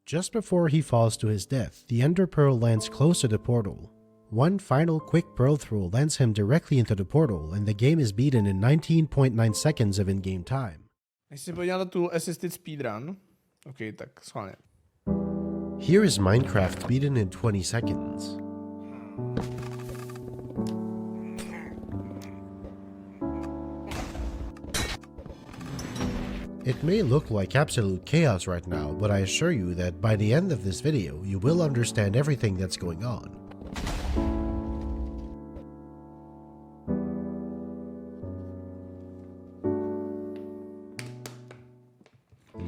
Just before he falls to his death, the Ender Pearl lands close to the portal. One final quick pearl throw lands him directly into the portal, and the game is beaten in 19.9 seconds of in-game time. Když si podívám na tool assisted speedrun, OK, tak schválně. Here is Minecraft beaten in 20 seconds. It may look like absolute chaos right now, but I assure you that by the end of this video, you will understand everything that's going on.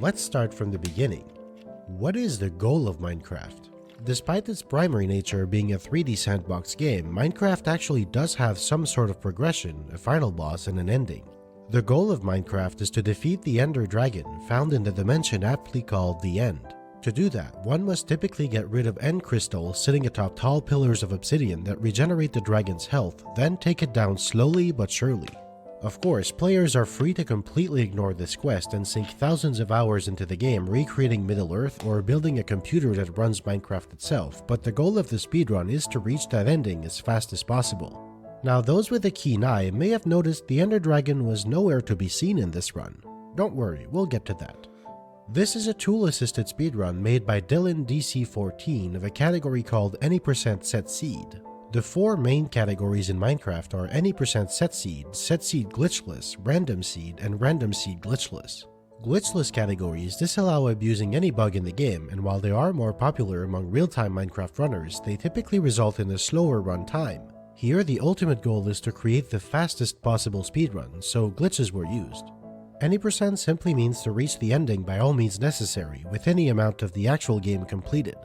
Let's start from the beginning. What is the goal of Minecraft? Despite its primary nature being a 3D sandbox game, Minecraft actually does have some sort of progression, a final boss, and an ending. The goal of Minecraft is to defeat the Ender Dragon, found in the dimension aptly called the End. To do that, one must typically get rid of end crystals sitting atop tall pillars of obsidian that regenerate the dragon's health, then take it down slowly but surely. Of course, players are free to completely ignore this quest and sink thousands of hours into the game recreating Middle-earth or building a computer that runs Minecraft itself, but the goal of the speedrun is to reach that ending as fast as possible. Now, those with a keen eye may have noticed the Ender Dragon was nowhere to be seen in this run. Don't worry, we'll get to that. This is a tool-assisted speedrun made by Dylan DC14 of a category called Any% Set Seed. The four main categories in Minecraft are Any% Set Seed Glitchless, Random Seed, and Random Seed Glitchless. Glitchless categories disallow abusing any bug in the game, and while they are more popular among real-time Minecraft runners, they typically result in a slower run time. Here, the ultimate goal is to create the fastest possible speedrun, so glitches were used. Any% simply means to reach the ending by all means necessary, with any amount of the actual game completed.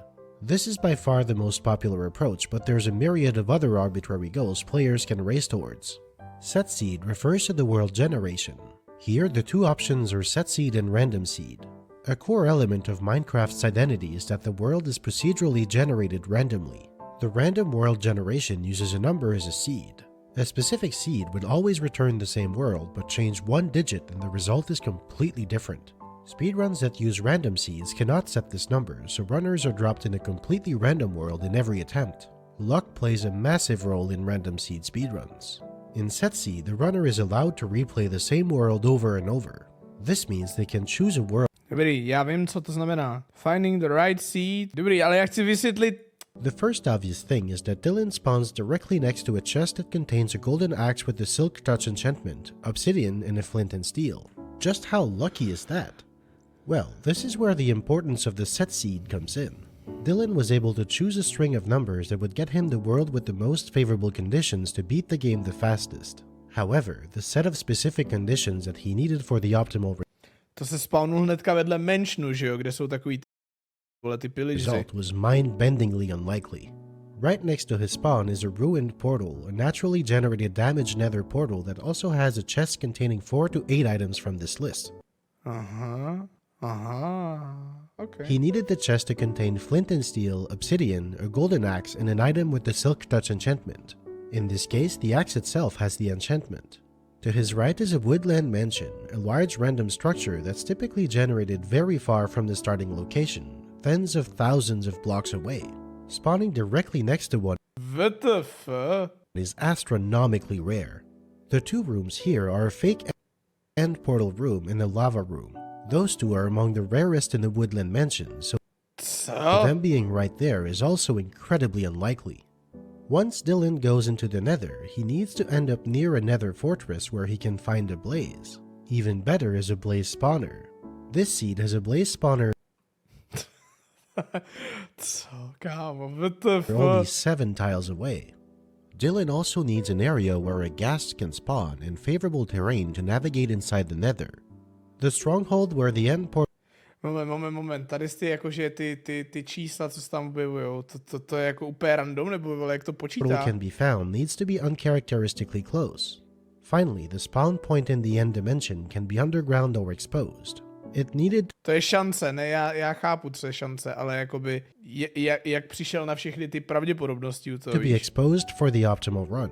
This is by far the most popular approach, but there's a myriad of other arbitrary goals players can race towards. Set Seed refers to the world generation. Here, the two options are Set Seed and Random Seed. A core element of Minecraft's identity is that the world is procedurally generated randomly. The random world generation uses a number as a seed. A specific seed would always return the same world, but change one digit and the result is completely different. Speedruns that use random seeds cannot set this number, so runners are dropped in a completely random world in every attempt. Luck plays a massive role in random seed speedruns. In Set Seed, the runner is allowed to replay the same world over and over. This means they can choose a world. Dobrý, já vím, co to znamená. Finding the right seed. Dobrý, ale já chci vysvětlit. The first obvious thing is that Dylan spawns directly next to a chest that contains a golden axe with the Silk Touch enchantment, obsidian, and a flint and steel. Just how lucky is that? Well, this is where the importance of the Set Seed comes in. Dylan was able to choose a string of numbers that would get him the world with the most favorable conditions to beat the game the fastest. However, the set of specific conditions that he needed for the optimal To se spawnul hnedka vedle mansionu, že jo, kde jsou takový ty pillageři. Result was mind-bendingly unlikely. Right next to his spawn is a ruined portal, a naturally generated damaged nether portal that also has a chest containing 4 to 8 items from this list. Okay. He needed the chest to contain flint and steel, obsidian, a golden axe, and an item with the Silk Touch enchantment. In this case, the axe itself has the enchantment. To his right is a woodland mansion, a large random structure that's typically generated very far from the starting location, tens of thousands of blocks away. Spawning directly next to one What the fuck? is astronomically rare. The two rooms here are a fake end portal room and a lava room. Those two are among the rarest in the woodland mansion, so them being right there is also incredibly unlikely. Once Dylan goes into the nether, he needs to end up near a nether fortress where he can find a blaze. Even better is a blaze spawner. This seed has a blaze spawner what the fuck? only 7 tiles away. Dylan also needs an area where a ghast can spawn and favorable terrain to navigate inside the nether. The stronghold where the end portal Moment, tady ty jakože ty čísla, co se tam objevujou, to je jako úplně random, nebo jak to počítá? can be found needs to be uncharacteristically close. Finally, the spawn point in the end dimension can be underground or exposed. It needed To je šance, ne, já chápu, co je šance, ale jakoby, jak přišel na všechny ty pravděpodobnosti u toho, to be exposed for the optimal run.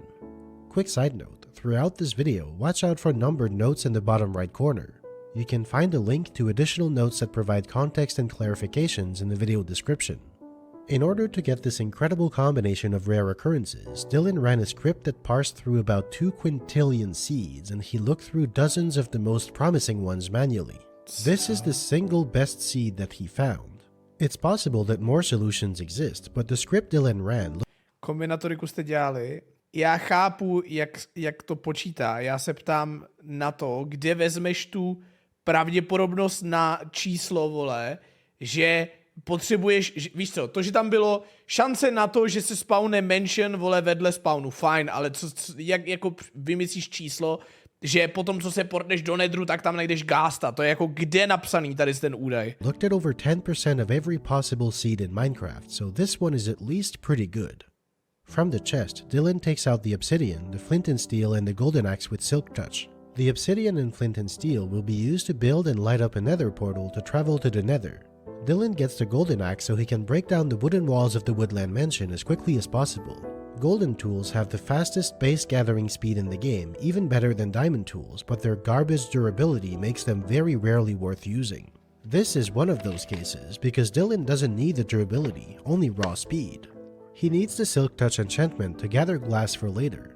Quick side note, throughout this video, watch out for numbered notes in the bottom right corner. You can find a link to additional notes that provide context and clarifications in the video description. In order to get this incredible combination of rare occurrences, Dylan ran a script that parsed through about 2 quintillion seeds, and he looked through dozens of the most promising ones manually. This is the single best seed that he found. It's possible that more solutions exist, but the script Dylan ran... Kombinatoriku jste dělali. Já chápu, jak to počítá. Já se ptám na to, kde vezmeš tu pravděpodobnost na číslo, vole, že potřebuješ, víš co, to, že tam bylo šance na to, že se spawne mention, vole, vedle spawnu, fajn, ale jak jako vymyslíš číslo, že potom, co se portneš do nedru, tak tam najdeš gásta. To je jako kde napsaný tady ten údaj. Looked at over 10% of every possible seed in Minecraft, so this one is at least pretty good. From the chest, Dylan takes out the obsidian, the flint and steel, and the golden axe with silk touch. The obsidian and flint and steel will be used to build and light up a nether portal to travel to the nether. Dylan gets the golden axe so he can break down the wooden walls of the woodland mansion as quickly as possible. Golden tools have the fastest base gathering speed in the game, even better than diamond tools, but their garbage durability makes them very rarely worth using. This is one of those cases because Dylan doesn't need the durability, only raw speed. He needs the silk touch enchantment to gather glass for later.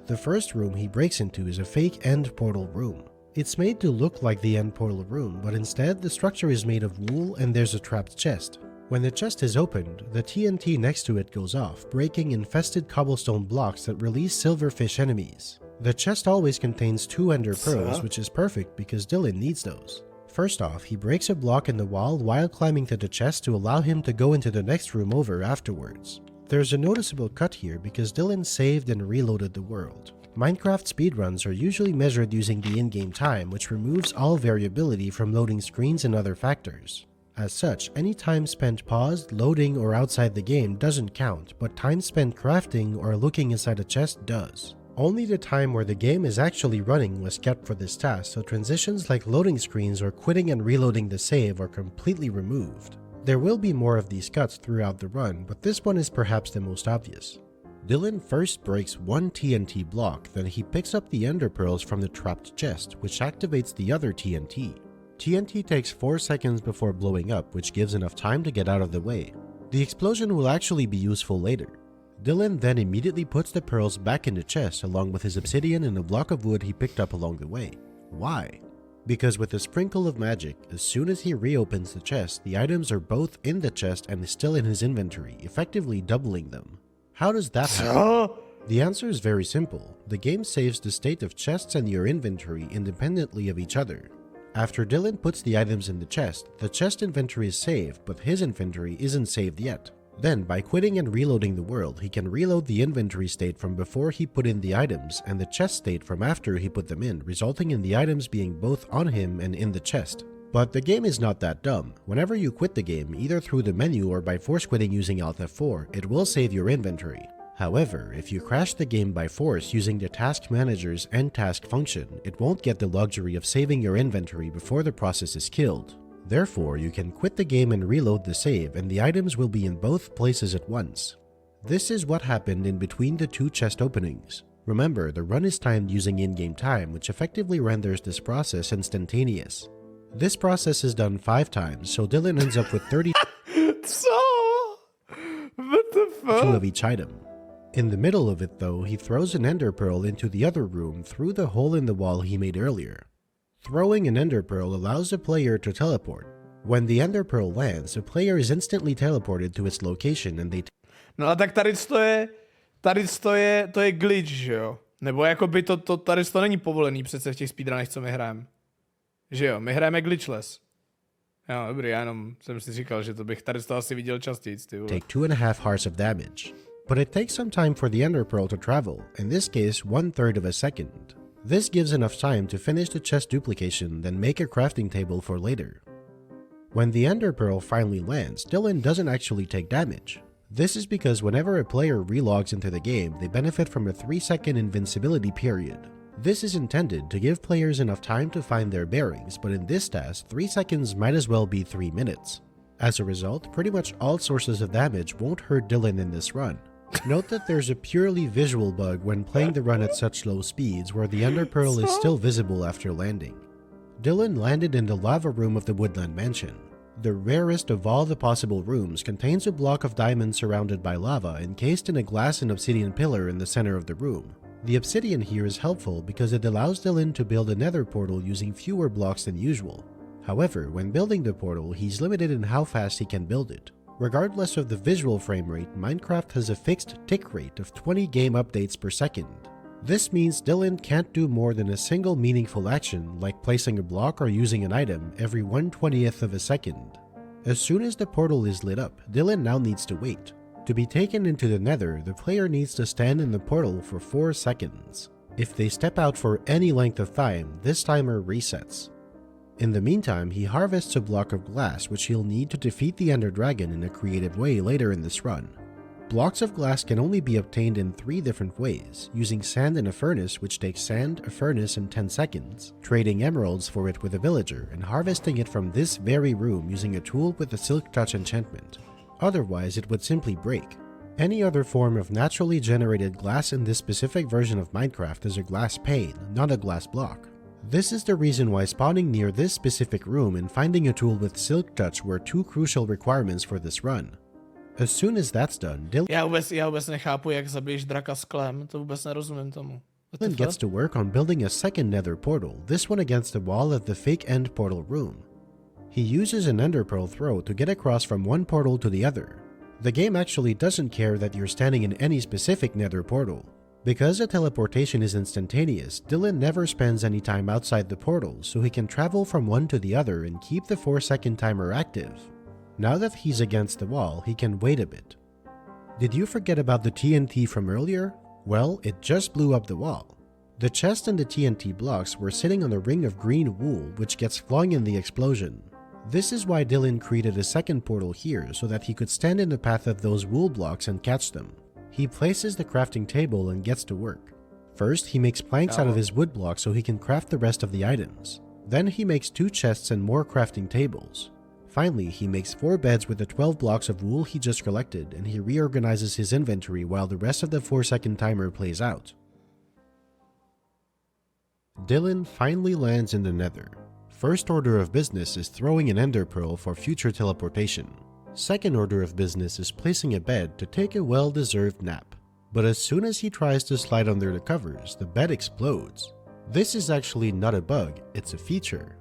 The first room he breaks into is a fake end portal room. It's made to look like the end portal room, but instead the structure is made of wool and there's a trapped chest. When the chest is opened, the TNT next to it goes off, breaking infested cobblestone blocks that release silverfish enemies. The chest always contains 2 ender pearls, which is perfect because Dylan needs those. First off, he breaks a block in the wall while climbing to the chest to allow him to go into the next room over afterwards. There's a noticeable cut here because Dylan saved and reloaded the world. Minecraft speedruns are usually measured using the in-game time, which removes all variability from loading screens and other factors. As such, any time spent paused, loading, or outside the game doesn't count, but time spent crafting or looking inside a chest does. Only the time where the game is actually running was kept for this task, so transitions like loading screens or quitting and reloading the save are completely removed. There will be more of these cuts throughout the run, but this one is perhaps the most obvious. Dylan first breaks 1 TNT block, then he picks up the ender pearls from the trapped chest, which activates the other TNT. TNT takes 4 seconds before blowing up, which gives enough time to get out of the way. The explosion will actually be useful later. Dylan then immediately puts the pearls back in the chest along with his obsidian and a block of wood he picked up along the way. Why? Because with a sprinkle of magic, as soon as he reopens the chest, the items are both in the chest and still in his inventory, effectively doubling them. How does that happen? The answer is very simple. The game saves the state of chests and your inventory independently of each other. After Dylan puts the items in the chest inventory is saved, but his inventory isn't saved yet. Then, by quitting and reloading the world, he can reload the inventory state from before he put in the items and the chest state from after he put them in, resulting in the items being both on him and in the chest. But the game is not that dumb. Whenever you quit the game, either through the menu or by force quitting using Alt F4, it will save your inventory. However, if you crash the game by force using the task manager's end task function, it won't get the luxury of saving your inventory before the process is killed. Therefore, you can quit the game and reload the save, and the items will be in both places at once. This is what happened in between the 2 chest openings. Remember, the run is timed using in-game time, which effectively renders this process instantaneous. This process is done 5 times, so Dylan ends up with 32 What the fuck? of each item. In the middle of it though, he throws an ender pearl into the other room through the hole in the wall he made earlier. Throwing an ender pearl allows the player to teleport. When the ender pearl lands, the player is instantly teleported to its location and they... No a tak to je glitch, že jo? Nebo jakoby tady to není povolený přece v těch speedrunech, co my hrajeme. Že jo, my hrajeme glitchless. Jo, dobrý, já jenom jsem si říkal, že to bych tady to asi viděl častěji, ty vole. Take 2.5 hearts of damage. But it takes some time for the ender pearl to travel, in this case 1/3 of a second. This gives enough time to finish the chest duplication, then make a crafting table for later. When the ender pearl finally lands, Dylan doesn't actually take damage. This is because whenever a player relogs into the game, they benefit from a 3-second invincibility period. This is intended to give players enough time to find their bearings, but in this task, 3 seconds might as well be 3 minutes. As a result, pretty much all sources of damage won't hurt Dylan in this run. Note that there's a purely visual bug when playing the run at such low speeds where the ender pearl is still visible after landing. Dylan landed in the lava room of the Woodland Mansion. The rarest of all the possible rooms contains a block of diamonds surrounded by lava encased in a glass and obsidian pillar in the center of the room. The obsidian here is helpful because it allows Dylan to build a nether portal using fewer blocks than usual. However, when building the portal, he's limited in how fast he can build it. Regardless of the visual frame rate, Minecraft has a fixed tick rate of 20 game updates per second. This means Dylan can't do more than a single meaningful action, like placing a block or using an item, every 1/20th of a second. As soon as the portal is lit up, Dylan now needs to wait. To be taken into the nether, the player needs to stand in the portal for 4 seconds. If they step out for any length of time, this timer resets. In the meantime, he harvests a block of glass which he'll need to defeat the Ender Dragon in a creative way later in this run. Blocks of glass can only be obtained in 3 different ways, using sand in a furnace which takes sand, a furnace, and 10 seconds, trading emeralds for it with a villager, and harvesting it from this very room using a tool with a Silk Touch enchantment. Otherwise, it would simply break. Any other form of naturally generated glass in this specific version of Minecraft is a glass pane, not a glass block. This is the reason why spawning near this specific room and finding a tool with Silk Touch were 2 crucial requirements for this run. As soon as that's done, Já vůbec nechápu, jak zabiješ draka sklem, to vůbec nerozumím tomu. Dylan gets to work on building a second nether portal, this one against the wall of the fake end portal room. He uses an ender pearl throw to get across from one portal to the other. The game actually doesn't care that you're standing in any specific nether portal. Because a teleportation is instantaneous, Dylan never spends any time outside the portal, so he can travel from one to the other and keep the 4-second timer active. Now that he's against the wall, he can wait a bit. Did you forget about the TNT from earlier? Well, it just blew up the wall. The chest and the TNT blocks were sitting on a ring of green wool which gets flung in the explosion. This is why Dylan created a second portal here so that he could stand in the path of those wool blocks and catch them. He places the crafting table and gets to work. First, he makes planks out of his wood blocks so he can craft the rest of the items. Then he makes 2 chests and more crafting tables. Finally, he makes 4 beds with the 12 blocks of wool he just collected, and he reorganizes his inventory while the rest of the 4-second timer plays out. Dylan finally lands in the nether. First order of business is throwing an ender pearl for future teleportation. Second order of business is placing a bed to take a well-deserved nap. But as soon as he tries to slide under the covers, the bed explodes. This is actually not a bug, it's a feature.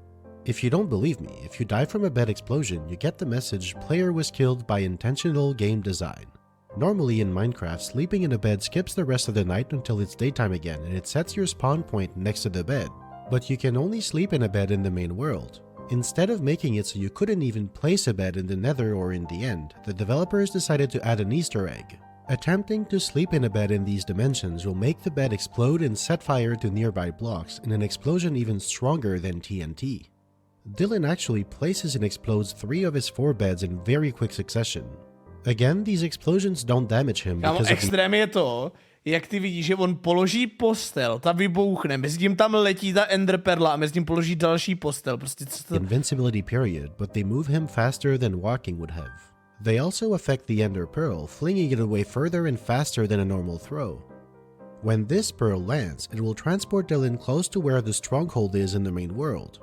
If you don't believe me, if you die from a bed explosion, you get the message player was killed by intentional game design. Normally in Minecraft, sleeping in a bed skips the rest of the night until it's daytime again and it sets your spawn point next to the bed. But you can only sleep in a bed in the main world. Instead of making it so you couldn't even place a bed in the nether or in the end, the developers decided to add an Easter egg. Attempting to sleep in a bed in these dimensions will make the bed explode and set fire to nearby blocks in an explosion even stronger than TNT. Dylan actually places and explodes 3 of his 4 beds in very quick succession. Again, these explosions don't damage him because extrém je to, jak ty vidíš, že on položí postel, ta vybouchne, mezi tím tam letí ta enderperla a mezi tím položí další postel. Prostě co to... invincibility period, but they move him faster than walking would have. They also affect the ender pearl, flinging it away further and faster than a normal throw. When this pearl lands, it will transport Dylan close to where the stronghold is in the main world.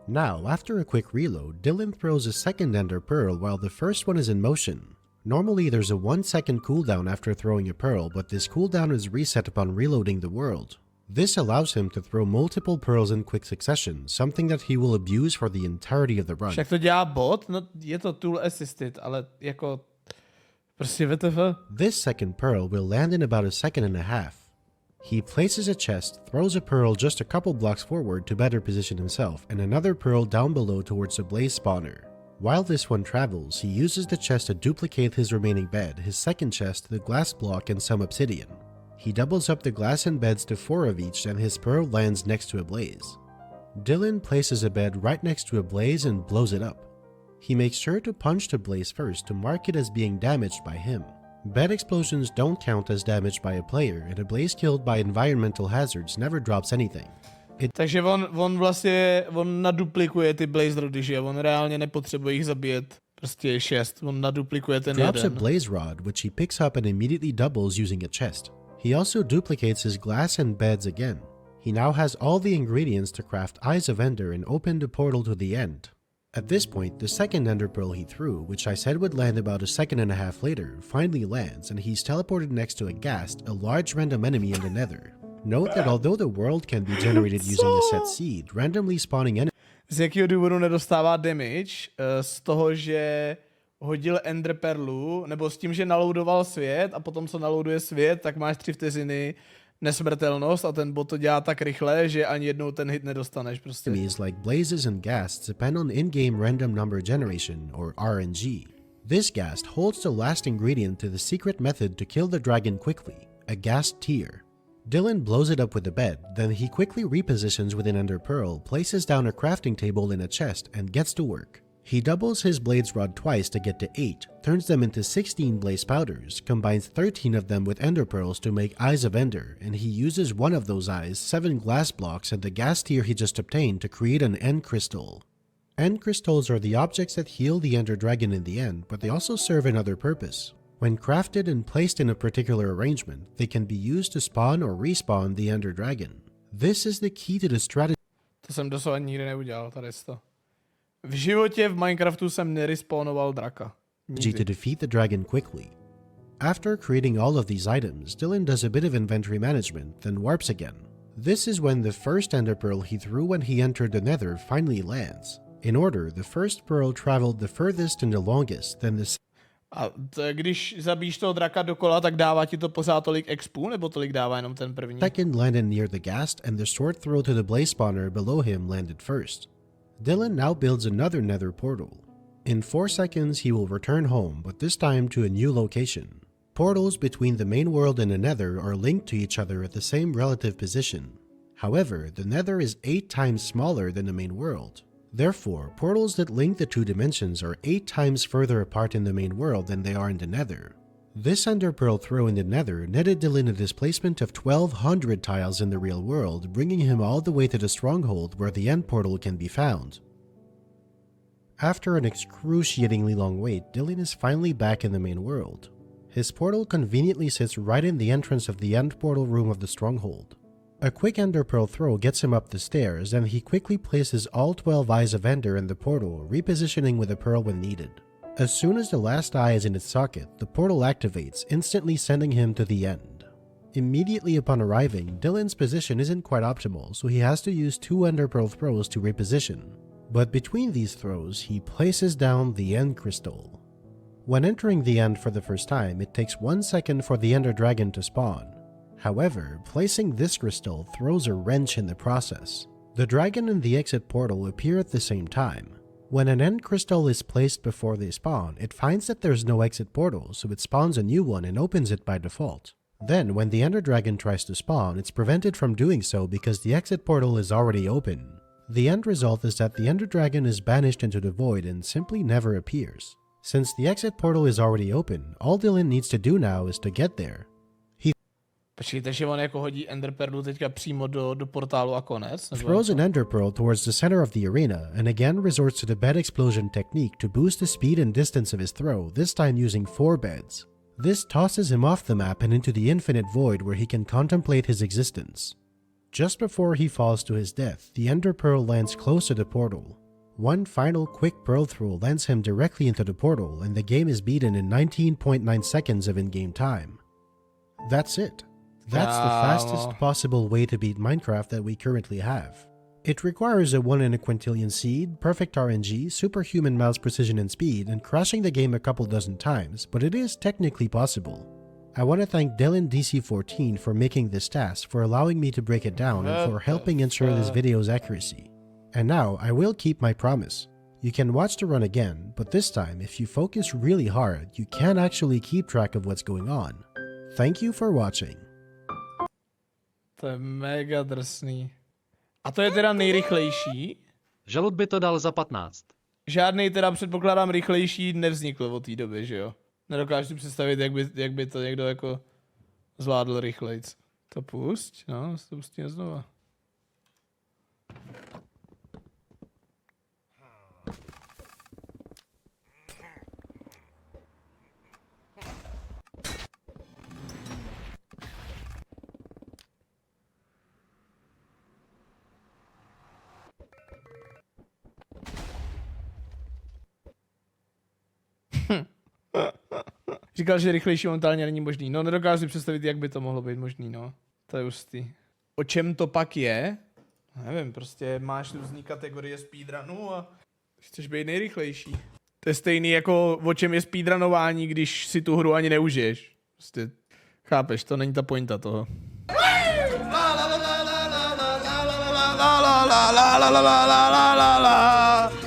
Now, after a quick reload, Dylan throws a second ender pearl while the first one is in motion. Normally there's a 1-second cooldown after throwing a pearl, but this cooldown is reset upon reloading the world. This allows him to throw multiple pearls in quick succession, something that he will abuse for the entirety of the run. Však to dělá bot? No, je to tool assisted, ale jako... Prostě WTF? This second pearl will land in about a second and a half. He places a chest, throws a pearl just a couple blocks forward to better position himself, and another pearl down below towards the blaze spawner. While this one travels, he uses the chest to duplicate his remaining bed, his second chest, the glass block, and some obsidian. He doubles up the glass and beds to 4 of each, and his pearl lands next to a blaze. Dylan places a bed right next to a blaze and blows it up. He makes sure to punch the blaze first to mark it as being damaged by him. Bed explosions don't count as damage by a player, and a blaze killed by environmental hazards never drops anything. Takže on vlastně, on naduplikuje ty blaze rody, že on reálně nepotřebuje jich zabíjet prostě 6, on naduplikuje ten drops jeden. A blaze rod, which he picks up and immediately doubles using a chest. He also duplicates his glass and beds again. He now has all the ingredients to craft Eyes of Ender and open the portal to the end. At this point, the second Ender Pearl he threw, which I said would land about a second and a half later, finally lands, and he's teleported next to a Ghast, a large random enemy in the Nether. Note that although the world can be generated using a set seed, randomly spawning enemies. Z jakého důvodu nedostává damage? Z toho, že hodil Ender Perlu, nebo s tím, že naloadoval svět a potom co naloaduje svět, tak máš 3 vteřiny nesmrtelnost a ten bot to dělá tak rychle, že ani jednou ten hit nedostaneš prostě. Enemies like Blazes and Ghasts depend on in-game random number generation, or RNG. This Ghast holds the last ingredient to the secret method to kill the dragon quickly, a Ghast tear. Dylan blows it up with a bed, then he quickly repositions with an Ender Pearl, places down a crafting table in a chest, and gets to work. He doubles his Blade's Rod twice to get to 8, turns them into 16 Blaze Powders, combines 13 of them with Ender Pearls to make Eyes of Ender, and he uses one of those eyes, 7 glass blocks, and the gas tier he just obtained to create an End Crystal. End Crystals are the objects that heal the Ender Dragon in the end, but they also serve another purpose. When crafted and placed in a particular arrangement, they can be used to spawn or respawn the Ender Dragon. This is the key to the strategy. To jsem doslova nikdy neudělal, tady to. V životě v Minecraftu jsem nerespawnoval draka. To defeat the dragon quickly. After creating all of these items, Dylan does a bit of inventory management, then warps again. This is when the first Ender Pearl he threw when he entered the Nether finally lands. In order, the first pearl traveled the furthest and the longest, then the A když zabíš toho draka dokola, tak dává ti to pořád tolik expu, nebo tolik dává jenom ten první? second landed near the Ghast, and the short throw to the blaze spawner below him landed first. Dylan now builds another Nether portal. In 4 seconds, he will return home, but this time to a new location. Portals between the main world and the Nether are linked to each other at the same relative position. However, the Nether is 8 times smaller than the main world. Therefore, portals that link the 2 dimensions are 8 times further apart in the main world than they are in the Nether. This Ender Pearl throw in the Nether netted Dylan a displacement of 1200 tiles in the real world, bringing him all the way to the stronghold where the end portal can be found. After an excruciatingly long wait, Dylan is finally back in the main world. His portal conveniently sits right in the entrance of the end portal room of the stronghold. A quick Ender Pearl throw gets him up the stairs, and he quickly places all 12 Eyes of Ender in the portal, repositioning with a pearl when needed. As soon as the last eye is in its socket, the portal activates, instantly sending him to the end. Immediately upon arriving, Dylan's position isn't quite optimal, so he has to use 2 Ender Pearl throws to reposition. But between these throws, he places down the End Crystal. When entering the end for the first time, it takes 1 second for the Ender Dragon to spawn. However, placing this crystal throws a wrench in the process. The dragon and the exit portal appear at the same time. When an end crystal is placed before they spawn, it finds that there's no exit portal, so it spawns a new one and opens it by default. Then, when the Ender Dragon tries to spawn, it's prevented from doing so because the exit portal is already open. The end result is that the Ender Dragon is banished into the void and simply never appears. Since the exit portal is already open, all Dylan needs to do now is to get there. Počkejte, že on jako hodí Ender Perlu teďka přímo do portálu a konec? Throws an Ender Pearl towards the center of the arena and again resorts to the bed explosion technique to boost the speed and distance of his throw, this time using 4 beds. This tosses him off the map and into the infinite void where he can contemplate his existence. Just before he falls to his death, the Ender Pearl lands close to the portal. One final quick pearl throw lands him directly into the portal, and the game is beaten in 19.9 seconds of in-game time. That's it. That's the fastest possible way to beat Minecraft that we currently have. It requires a 1 in a quintillion seed, perfect RNG, superhuman mouse precision and speed, and crashing the game a couple dozen times, but it is technically possible. I want to thank Dylan DC14 for making this task, for allowing me to break it down, and for helping ensure this video's accuracy. And now, I will keep my promise. You can watch the run again, but this time, if you focus really hard, you can actually keep track of what's going on. Thank you for watching. To je mega drsný. A to je teda nejrychlejší? Žalud by to dal za 15. Žádnej teda předpokládám rychlejší nevznikl od té doby, že jo? Nedokážu si představit, jak by to někdo jako zvládl rychlejc. To pusť, no, to pustíme znova. Říkal, že rychlejší momentálně není možný. No, nedokážu si představit, jak by to mohlo být možný, no. To je hustý. O čem to pak je? Nevím, prostě máš různý kategorie speedrunu a chceš být nejrychlejší. To je stejný jako o čem je speedrunování, když si tu hru ani neužiješ. Prostě, chápeš, to není ta pointa toho. La la la la la la la la la la la la la la la la la la.